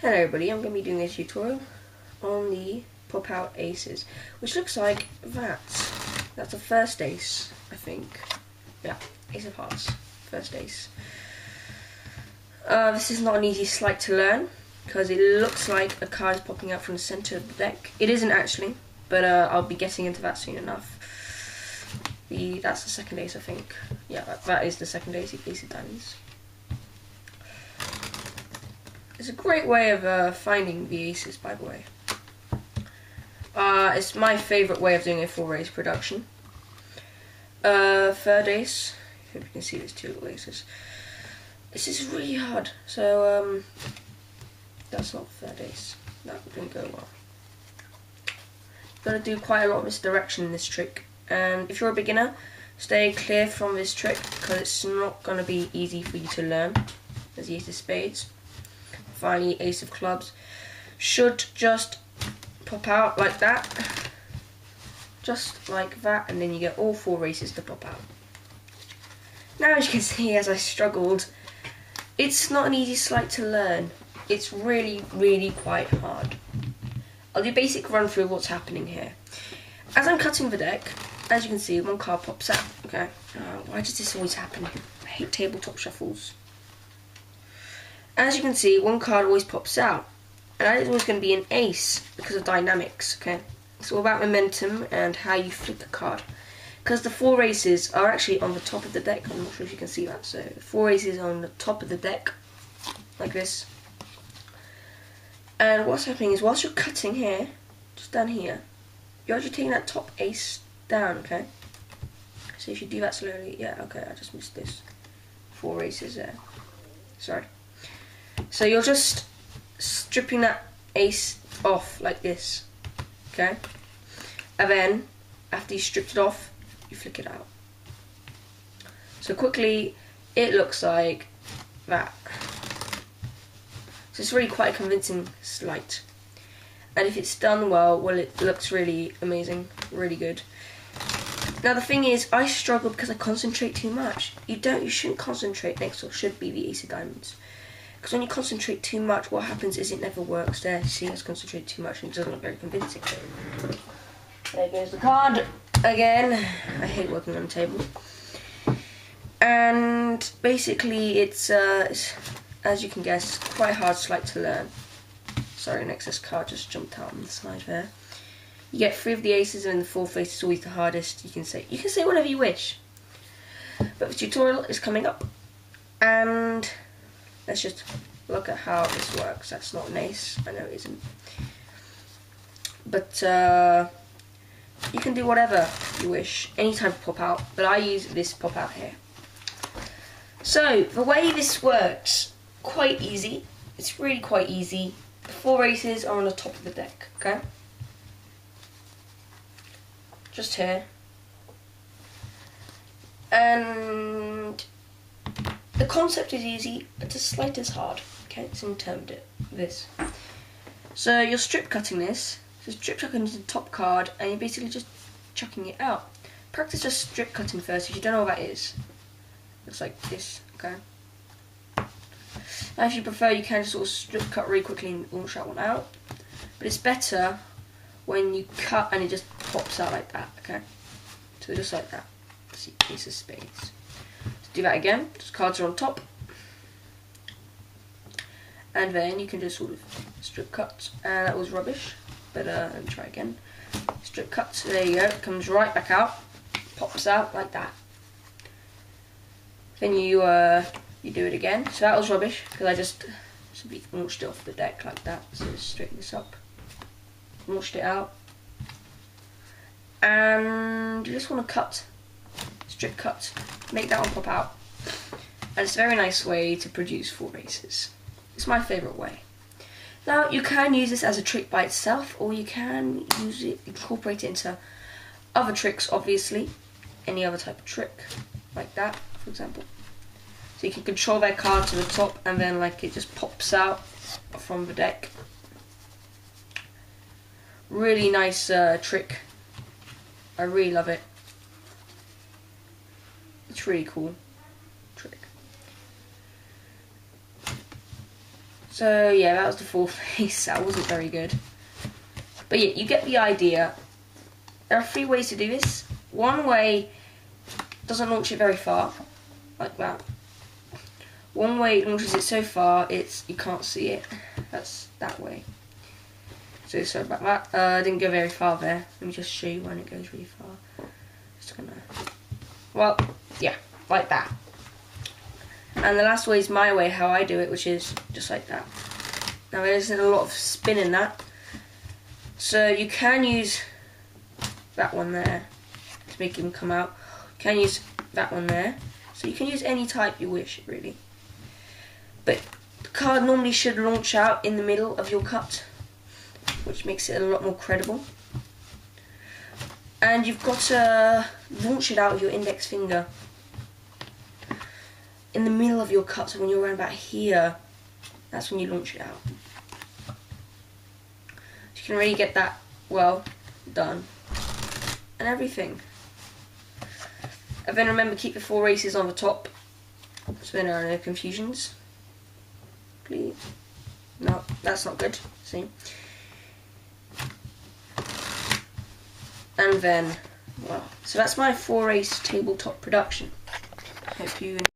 Hello everybody, I'm going to be doing a tutorial on the pop out aces, which looks like that. That's the first ace, I think. Yeah, ace of hearts, first ace. This is not an easy sleight to learn, because it looks like a card is popping out from the centre of the deck. It isn't actually, but I'll be getting into that soon enough. That's the second ace, I think. Yeah, that is the second ace, ace of diamonds. It's a great way of finding the aces, by the way. It's my favourite way of doing a full race production. Third ace. I hope you can see these two little aces. This is really hard. So, that's not third ace. That didn't go well. You've got to do quite a lot of misdirection in this trick. And if you're a beginner, stay clear from this trick, because it's not going to be easy for you to learn. There's the ace of spades. Finally, ace of clubs. Should just pop out like that. Just like that, and then you get all four aces to pop out. Now, as you can see, as I struggled, it's not an easy sleight to learn. It's really, really quite hard. I'll do a basic run through of what's happening here. As I'm cutting the deck, as you can see, one card pops out. Okay, why does this always happen? I hate tabletop shuffles. As you can see, one card always pops out, and that is always going to be an ace because of dynamics. Okay, it's all about momentum and how you flip the card. Because the four aces are actually on the top of the deck. I'm not sure if you can see that. So the four aces are on the top of the deck, like this. And what's happening is, whilst you're cutting here, just down here, you're actually taking that top ace down. Okay. So if you do that slowly, yeah. Okay, I just missed this. Four aces there. Sorry. So you're just stripping that ace off like this, okay? And then, after you stripped it off, you flick it out. So quickly, it looks like that. So it's really quite a convincing sleight. And if it's done well, it looks really amazing, really good. Now the thing is, I struggle because I concentrate too much. You shouldn't concentrate. Next door should be the ace of diamonds. Because when you concentrate too much, what happens is it never works there. See, it's concentrated too much and it doesn't look very convincing. There goes the card again. I hate working on the table. And basically, it's as you can guess, quite hard sleight to learn. Sorry, an excess card just jumped out on the side there. You get 3 of the aces, and the fourth ace is always the hardest. You can say whatever you wish. But the tutorial is coming up, and let's just look at how this works. That's not an ace. I know it isn't. But you can do whatever you wish. Any type of pop out. But I use this pop out here. So, the way this works, quite easy. It's really quite easy. The four aces are on the top of the deck, okay? Just here. And the concept is easy, but the sleight is hard. Okay, it's in terms of this. So you're strip cutting this. So strip cutting is the top card, and you're basically just chucking it out. Practice just strip cutting first if you don't know what that is. Looks like this, okay? Now if you prefer, you can just sort of strip cut really quickly and launch that one out. But it's better when you cut and it just pops out like that, okay? So just like that. See, ace of spades. Do that again, just cards are on top, and then you can just sort of strip cut, and that was rubbish, but let me try again. Strip cut, so there you go, it comes right back out, pops out like that. Then you do it again, so that was rubbish, because I just launched it off the deck like that, so just straighten this up, launched it out, and you just want to cut, strip cut, make that one pop out. And it's a very nice way to produce four aces. It's my favourite way. Now you can use this as a trick by itself, or you can use it, incorporate it into other tricks, obviously. Any other type of trick, like that, for example. So you can control that card to the top, and then like it just pops out from the deck. Really nice trick. I really love it. It's really cool trick. So yeah, that was the fourth race. That wasn't very good. But yeah, you get the idea. There are 3 ways to do this. One way doesn't launch it very far, like that. One way launches it so far you can't see it. That's that way. So sorry about that. I didn't go very far there. Let me just show you when it goes really far. Just gonna, well, yeah, like that. And the last way is my way, how I do it, which is just like that. Now there isn't a lot of spin in that, so you can use that one there to make him come out. You can use that one there. So you can use any type you wish, really. But the card normally should launch out in the middle of your cut, which makes it a lot more credible. And you've got to launch it out with your index finger in the middle of your cut. So when you're around about here, that's when you launch it out. So you can really get that well done and everything. And then remember, keep the 4 races on the top, so there are no confusions. Please. No, that's not good. See? And then, well, so that's my 4 race tabletop production. Hope you